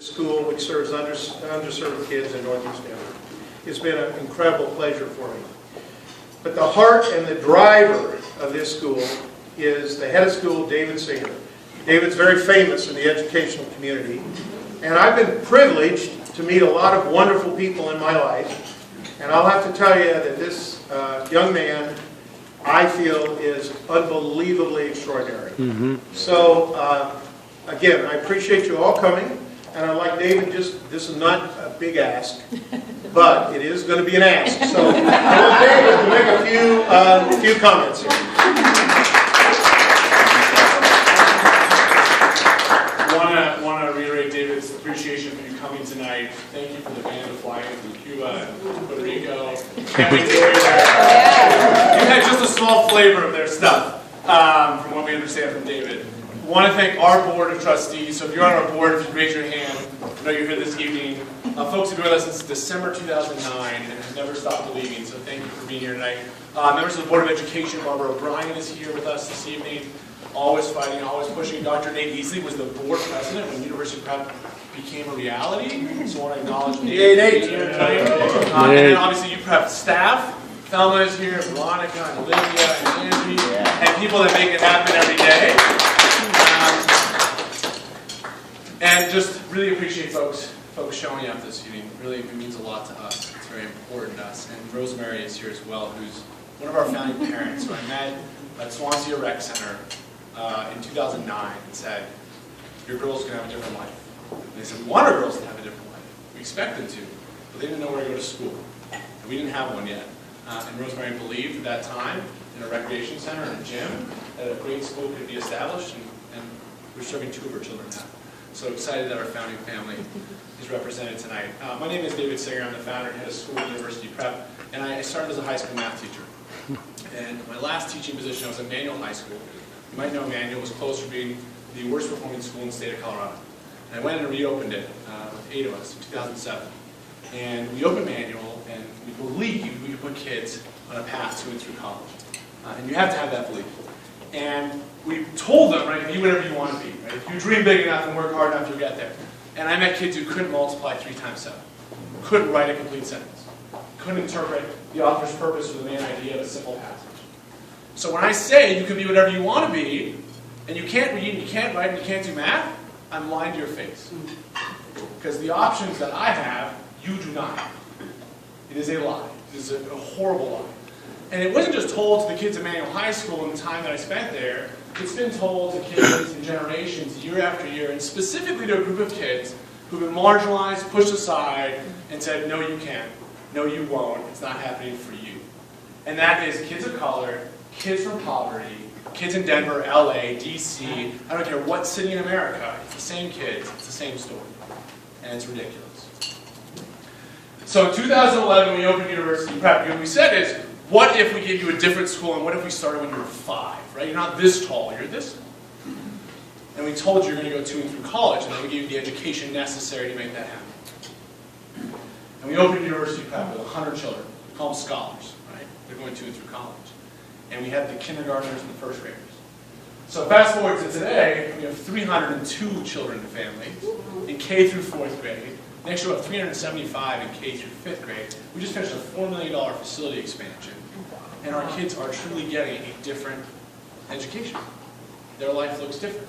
School which serves underserved kids in Northeast Denver. It's been an incredible pleasure for me. But the heart and the driver of this school is the head of school, David Singer. David's very famous in the educational community, and I've been privileged to meet a lot of wonderful people in my life, and I'll have to tell you that this young man, I feel, is unbelievably extraordinary. So, again, I appreciate you all coming. And I'm like David, this is not a big ask, but it is going to be an ask. So I want David to make a few comments here. Want to reiterate David's appreciation for you coming tonight. Thank you for the band flying from Cuba and Puerto Rico. Can't wait to hear that. You had just a small flavor of their stuff, from what we understand from David. I want to thank our board of trustees. So if you're on our board, if you raise your hand, I know you're here this evening. Folks have been with us since December 2009 and have never stopped believing, so thank you for being here tonight. Members of the Board of Education, Barbara O'Brien is here with us this evening, always fighting, always pushing. Dr. Nate Easley was the board president when University Prep became a reality, so I want to acknowledge Nate here tonight. And then obviously UPrep staff. Thelma is here, Veronica and Olivia and Angie, and people that make it happen every day. And just really appreciate folks showing up this evening. Really, it means a lot to us. It's very important to us. And Rosemary is here as well, who's one of our founding parents, who I met at Swansea Rec Center in 2009 and said, your girls can have a different life. And they said, we want our girls to have a different life. We expect them to, but they didn't know where to go to school. And we didn't have one yet. And Rosemary believed at that time in a recreation center and a gym that a great school could be established, and we're serving 2 of her children now. So excited that our founding family is represented tonight. My name is David Singer. I'm the founder and head of school at University Prep, and I started as a high school math teacher. And my last teaching position, I was at Manual High School. You might know Manual was close to being the worst performing school in the state of Colorado. And I went and reopened it with 8 of us in 2007. And we opened Manual, and we believed we could put kids on a path to and through college. And you have to have that belief. And we told them, right, be whatever you want to be. Right? If you dream big enough and work hard enough, you'll get there. And I met kids who couldn't multiply 3 times 7, couldn't write a complete sentence, couldn't interpret the author's purpose or the main idea of a simple passage. So when I say you can be whatever you want to be, and you can't read, and you can't write, and you can't do math, I'm lying to your face. Because the options that I have, you do not have. It is a lie. It is a horrible lie. And it wasn't just told to the kids at Manual High School in the time that I spent there. It's been told to kids and generations year after year, and specifically to a group of kids who've been marginalized, pushed aside, and said, no, you can't. No, you won't. It's not happening for you. And that is kids of color, kids from poverty, kids in Denver, LA, DC, I don't care what city in America. It's the same kids. It's the same story. And it's ridiculous. So in 2011, we opened University Prep. What we said is, what if we gave you a different school, and what if we started when you were 5, right? You're not this tall, you're this tall. And we told you you're going to go to and through college, and then we gave you the education necessary to make that happen. And we opened University Prep with 100 children. We call them scholars, right? They're going to and through college. And we had the kindergartners and the first graders. So fast forward to today, we have 302 children and families in K through 4th grade. Next year, we'll have 375 in K through 5th grade. We just finished a $4 million facility expansion. And our kids are truly getting a different education. Their life looks different.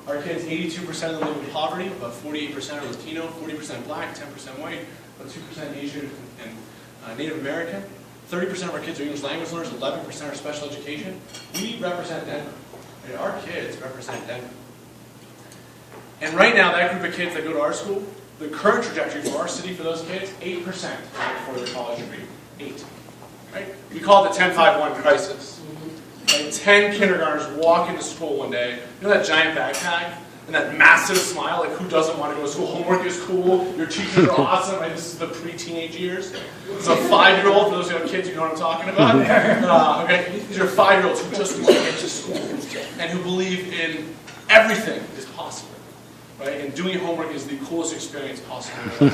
Our kids, 82% of them live in poverty, about 48% are Latino, 40% black, 10% white, about 2% Asian and Native American. 30% of our kids are English language learners, 11% are special education. We represent Denver. Right? Our kids represent Denver. And right now, that group of kids that go to our school, the current trajectory for our city for those kids, 8% for their college degree. 8. Right? We call it the 10-5-1 crisis. Right? 10 kindergartners walk into school one day, you know that giant backpack and that massive smile, like who doesn't want to go to school? Homework is cool, your teachers are awesome, right? This is the pre-teenage years. It's a 5-year-old, for those who have kids, you know what I'm talking about. Okay? These are 5-year-olds who just want to get to school and who believe in everything is possible. Right? And doing homework is the coolest experience possible.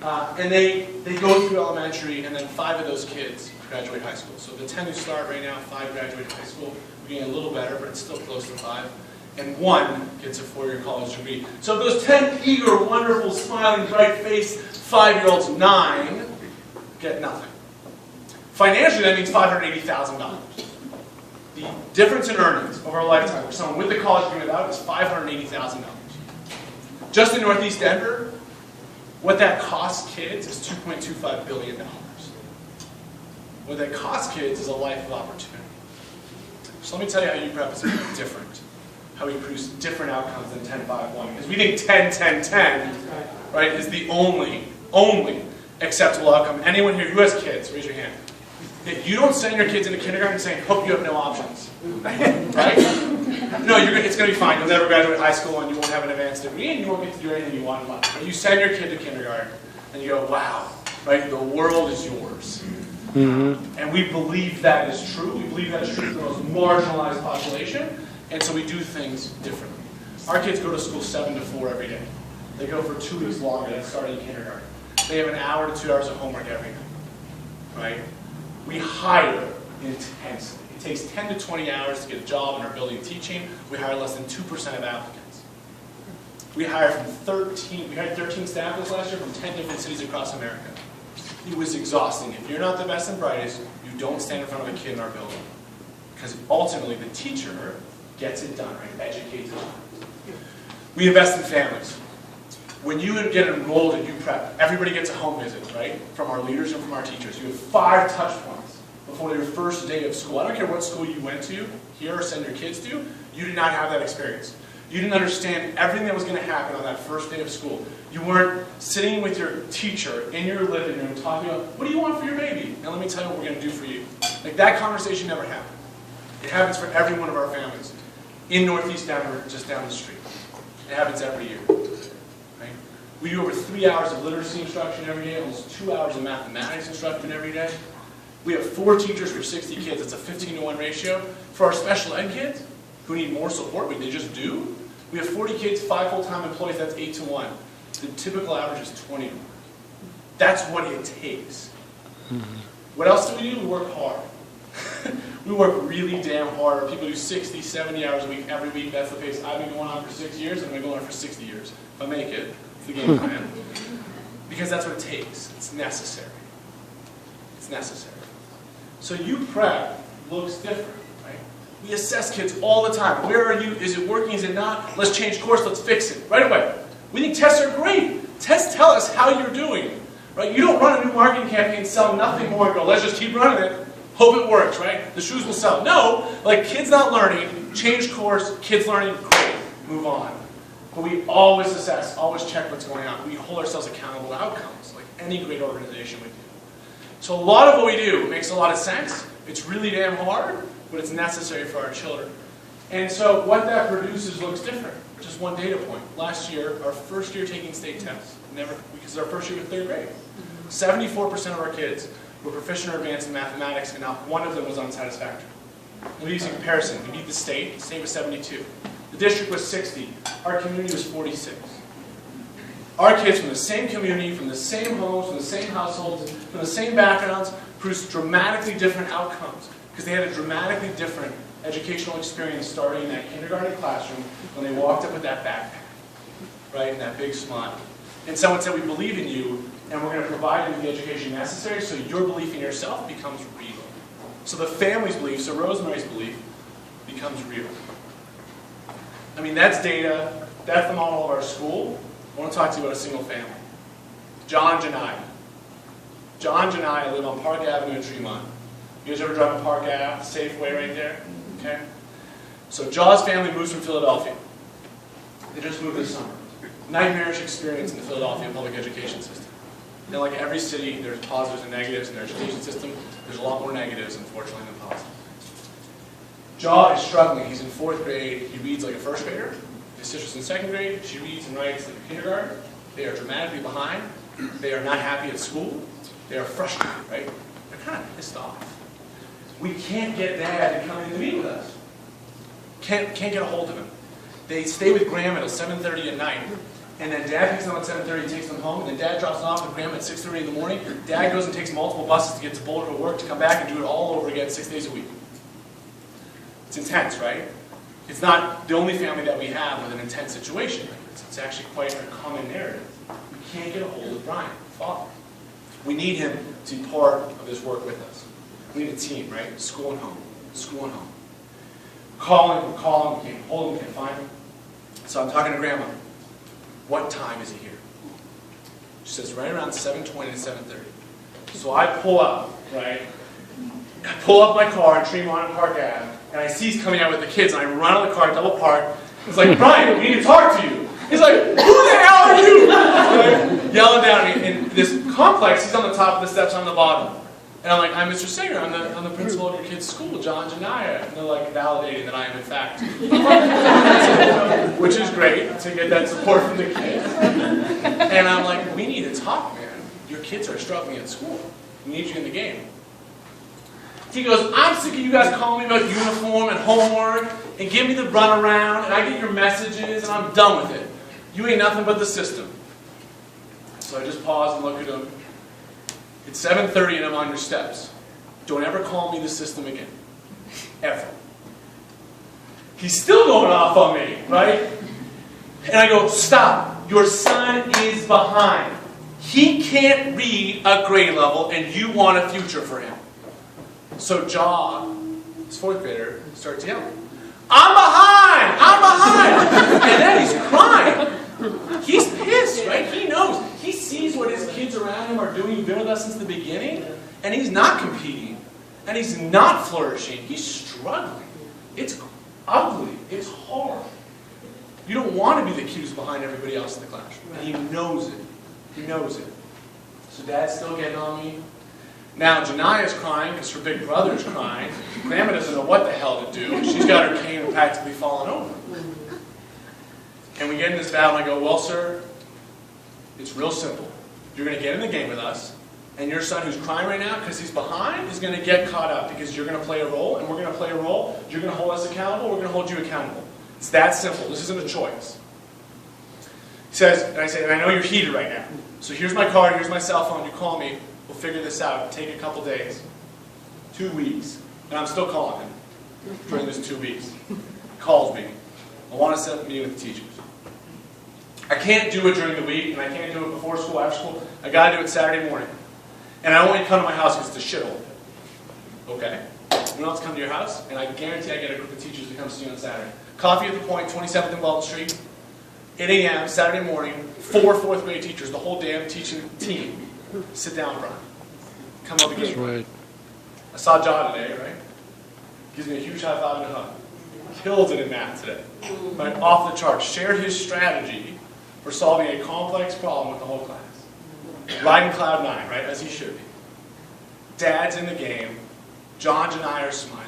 And they go through elementary, and then 5 of those kids graduate high school. So the 10 who start right now, 5 graduate high school. We're getting a little better, but it's still close to 5. and 1 gets a 4-year college degree. So those 10 eager, wonderful, smiling, bright-faced 5-year-olds, 9 get nothing. Financially, that means $580,000. The difference in earnings over a lifetime for someone with the college degree without is $580,000. Just in Northeast Denver, what that costs kids is $2.25 billion. What that costs kids is a life of opportunity. So let me tell you how UPrep is different. How we produce different outcomes than 10-5-1. Because we think 10-10-10, right, is the only acceptable outcome. Anyone here who has kids, raise your hand. You don't send your kids into kindergarten saying, hope you have no options. Right? No, it's going to be fine. You'll never graduate high school and you won't have an advanced degree and you won't get to do anything you want in life. But you send your kid to kindergarten and you go, wow, right? The world is yours. Mm-hmm. And we believe that is true. We believe that is true for the most marginalized population. And so we do things differently. Our kids go to school 7 to 4 every day. They go for 2 weeks longer than starting kindergarten. They have an hour to 2 hours of homework every night. Right? We hire intensely. It takes 10 to 20 hours to get a job in our building teaching. We hire less than 2% of applicants. We hired 13 staff this last year from 10 different cities across America. It was exhausting. If you're not the best and brightest, you don't stand in front of a kid in our building. Because ultimately the teacher gets it done, right? Educates them. We invest in families. When you get enrolled at UPrep, everybody gets a home visit, right? From our leaders and from our teachers. You have 5 touch points before your first day of school. I don't care what school you went to, here or send your kids to, you did not have that experience. You didn't understand everything that was going to happen on that first day of school. You weren't sitting with your teacher in your living room talking about, what do you want for your baby? And let me tell you what we're going to do for you. Like, that conversation never happened. It happens for every one of our families. In Northeast Denver, just down the street. It happens every year. Right? We do over 3 hours of literacy instruction every day, almost 2 hours of mathematics instruction every day. We have 4 teachers for 60 kids. It's a 15-to-1 ratio. For our special ed kids, who need more support, but they just do, we have 40 kids, 5 full-time employees, that's 8-to-1. The typical average is 20-to-1. That's what it takes. What else do? We work hard. We work really damn hard. People do 60, 70 hours a week, every week. That's the pace I've been going on for 6 years, and I'm going to go on for 60 years. If I make it, it's the game plan. Because that's what it takes. It's necessary. It's necessary. So UPrep looks different, right? We assess kids all the time. Where are you? Is it working? Is it not? Let's change course. Let's fix it. Right away. We think tests are great. Tests tell us how you're doing. Right? You don't run a new marketing campaign, sell nothing more, and go, let's just keep running it. Hope it works, right? The shoes will sell. No, like, kids not learning, change course, kids learning, great, move on. But we always assess, always check what's going on. We hold ourselves accountable to outcomes, like any great organization would do. So a lot of what we do makes a lot of sense. It's really damn hard, but it's necessary for our children. And so what that produces looks different. Just one data point. Last year, our first year taking state tests, because it's our first year in 3rd grade, 74% of our kids were proficient or advanced in mathematics, and not one of them was unsatisfactory. Let me use a comparison. We beat the state was 72. The district was 60. Our community was 46. Our kids from the same community, from the same homes, from the same households, from the same backgrounds, produced dramatically different outcomes because they had a dramatically different educational experience starting in that kindergarten classroom when they walked up with that backpack, right, and that big smile. And someone said, we believe in you, and we're going to provide you with the education necessary so your belief in yourself becomes real. So the family's belief, so Rosemary's belief, becomes real. I mean, that's data. That's the model of our school. I want to talk to you about a single family. John Janai. John Janai live on Park Avenue in Tremont. You guys ever drive on Park Ave, Safeway right there? Okay. So John's family moves from Philadelphia. They just moved this summer. Nightmarish experience in the Philadelphia public education system. And like every city, there's positives and negatives in their education system. There's a lot more negatives, unfortunately, than positives. Jaw is struggling. He's in 4th grade. He reads like a 1st grader. His sister's in 2nd grade. She reads and writes like a kindergarten. They are dramatically behind. They are not happy at school. They are frustrated, right? They're kind of pissed off. We can't get Dad to come in to meet with us. Can't get a hold of him. They stay with Grandma until 7:30 at night. And then Dad picks them up at 7:30, takes them home, and then Dad drops them off with Grandma at 6:30 in the morning. Dad goes and takes multiple buses to get to Boulder to work, to come back and do it all over again 6 days a week. It's intense, right? It's not the only family that we have with an intense situation. It's actually quite a common narrative. We can't get a hold of Brian, father. We need him to be part of this work with us. We need a team, right? School and home. School and home. Call him, can't hold him, can't find him. So I'm talking to Grandma. What time is he here? She says right around 7:20 to 7:30. So I pull up, right? I pull up my car in Tremont and Park Ave, and I see he's coming out with the kids, and I run out of the car, double park. It's like, Brian, we need to talk to you. He's like, who the hell are you? Like, yelling down at me. In this complex, he's on the top of the steps, on the bottom. And I'm like, I'm Mr. Singer, I'm the principal of your kid's school, John Janaya. And they're like validating that I am in fact. Which is great to get that support from the kids. And I'm like, we need to talk, man. Your kids are struggling at school. We need you in the game. He goes, I'm sick of you guys calling me about uniform and homework and give me the runaround and I get your messages and I'm done with it. You ain't nothing but the system. So I just pause and look at him. It's 7:30 and I'm on your steps. Don't ever call me the system again. Ever. He's still going off on me, right? And I go, stop. Your son is behind. He can't read a grade level and you want a future for him. So John, his fourth grader, starts yelling, I'm behind! I'm behind! And then he's crying. He's pissed, right? He knows. He sees what his kids around him are doing. He's been with us since the beginning. And he's not competing. And he's not flourishing. He's struggling. It's ugly. It's hard. You don't want to be the kid who's behind everybody else in the classroom. And he knows it. He knows it. So Dad's still getting on me. Now Jania's crying because her big brother's crying. Grandma doesn't know what the hell to do. She's got her cane practically falling over. And we get in this battle and I go, well, sir, it's real simple. You're going to get in the game with us, and your son who's crying right now because he's behind is going to get caught up because you're going to play a role, and we're going to play a role. You're going to hold us accountable, we're going to hold you accountable. It's that simple. This isn't a choice. He says, and I say, and I know you're heated right now. So here's my card, here's my cell phone, you call me, we'll figure this out. It'll take a couple days. 2 weeks. And I'm still calling him during this 2 weeks. He calls me. I want to set up a meeting with the teachers. I can't do it during the week, and I can't do it before school, after school. I got to do it Saturday morning. And I only come to my house because it's a shithole. Okay. When else come to your house? And I guarantee I get a group of teachers that come see you on Saturday. Coffee at the Point, 27th and Walton Street. 8 a.m., Saturday morning. 4 fourth grade teachers, the whole damn teaching team. Sit down, Brian. Come up again. That's right. I saw John today, right? Gives me a huge high five and a hug. Kills it in math today. Right? Off the charts. Shared his strategy for solving a complex problem with the whole class. Riding cloud 9, right? As he should be. Dad's in the game. John and I are smiling.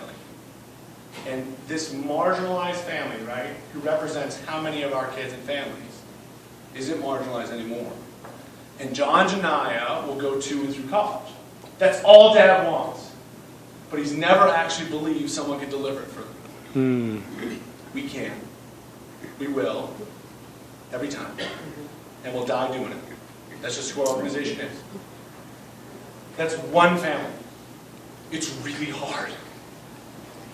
And this marginalized family, right, who represents how many of our kids and families, isn't marginalized anymore. And John Janaya will go to and through college. That's all Dad wants. But he's never actually believed someone could deliver it for them. We can. We will. Every time. And we'll die doing it. That's just who our organization is. That's one family. It's really hard.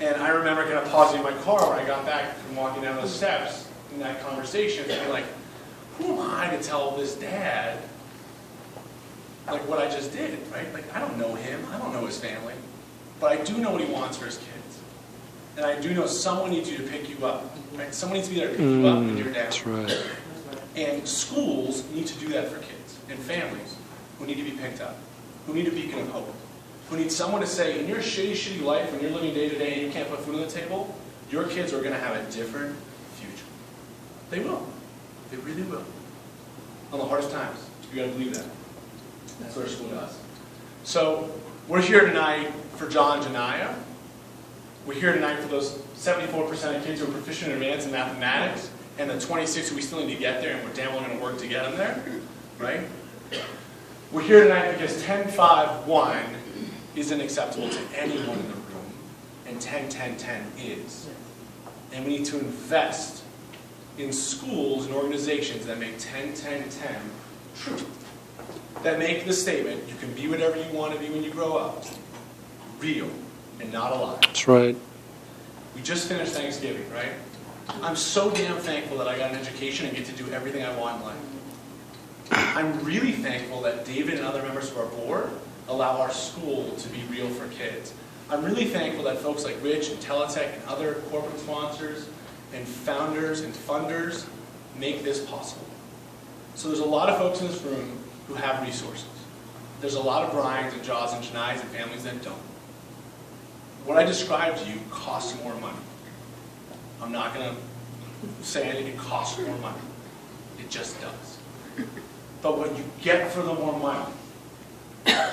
And I remember kind of pausing my car when I got back from walking down those steps in that conversation and being like, who am I to tell this dad like what I just did, right? Like, I don't know him. I don't know his family. But I do know what he wants for his kids. And I do know someone needs you to pick you up, right? Someone needs to be there to pick you up when you're down. That's right. And schools need to do that for kids and families who need to be picked up, who need a beacon of hope, who need someone to say, in your shitty, shitty life, when you're living day to day and you can't put food on the table, your kids are going to have a different future. They will. They really will. On the hardest times. You got to believe that. That's what our school does. So we're here tonight for John Janaya. We're here tonight for those 74% of kids who are proficient in advanced in mathematics, and the 26 who we still need to get there, and we're damn well going to work to get them there, right? We're here tonight because 10-5-1 isn't acceptable to anyone in the room, and 10-10-10 is. And we need to invest in schools and organizations that make 10-10-10 true. That make the statement, you can be whatever you want to be when you grow up, real and not a lie. That's right. We just finished Thanksgiving, right? I'm so damn thankful that I got an education and get to do everything I want in life. I'm really thankful that David and other members of our board allow our school to be real for kids. I'm really thankful that folks like Rich and Teletech and other corporate sponsors and founders and funders make this possible. So there's a lot of folks in this room who have resources. There's a lot of Brians and Jaws and Janais and families that don't. What I described to you costs more money. I'm not going to say it costs more money. It just does. But what you get for the more money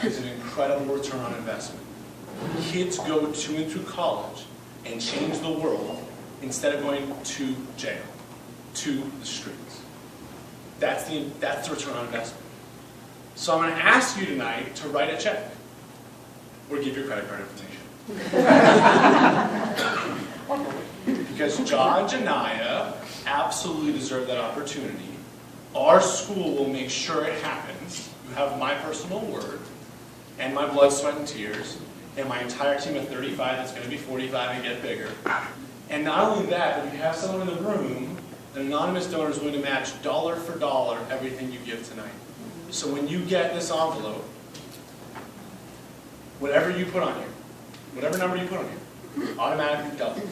is an incredible return on investment. Kids go to and through college and change the world instead of going to jail, to the streets. That's the return on investment. So I'm going to ask you tonight to write a check or give your credit card information. Because John and Janaya absolutely deserve that opportunity. Our school will make sure it happens. You have my personal word, and my blood, sweat, and tears, and my entire team of 35 that's going to be 45 and get bigger. And not only that, but you have someone in the room, an anonymous donor is going to match dollar for dollar everything you give tonight. So when you get this envelope, whatever you put on here, whatever number you put on here, automatically doubles.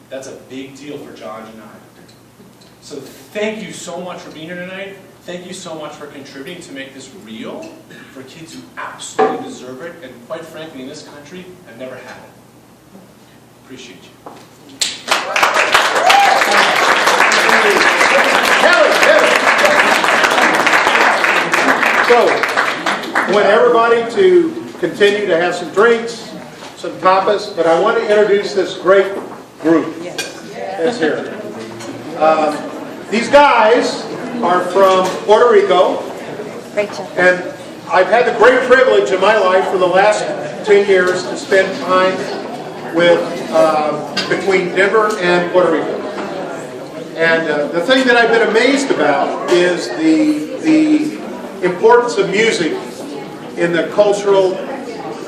That's a big deal for John and I. So thank you so much for being here tonight. Thank you so much for contributing to make this real for kids who absolutely deserve it, and quite frankly, in this country, have never had it. Appreciate you. So, I want everybody to continue to have some drinks, some tapas, but I want to introduce this great group that's here. These guys are from Puerto Rico, and I've had the great privilege in my life for the last 10 years to spend time with between Denver and Puerto Rico. And the thing that I've been amazed about is the importance of music in the cultural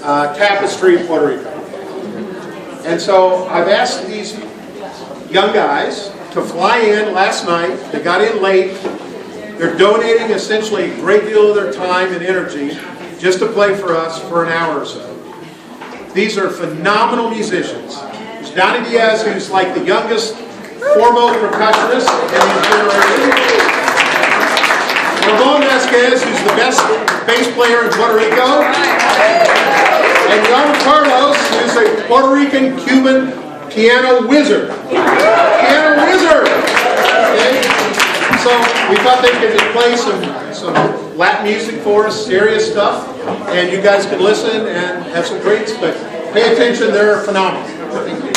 tapestry of Puerto Rico. And so I've asked these young guys to fly in last night. They got in late. They're donating essentially a great deal of their time and energy just to play for us for an hour or so. These are phenomenal musicians. There's Donnie Diaz, who's like the youngest, foremost percussionist in his generation. Ramon Vasquez, who's the best bass player in Puerto Rico. And Juan Carlos, who's a Puerto Rican Cuban piano wizard. Piano wizard! Okay? So we thought they could just play some Latin music for us, serious stuff, and you guys could listen and have some drinks, but pay attention, they're phenomenal. Thank you.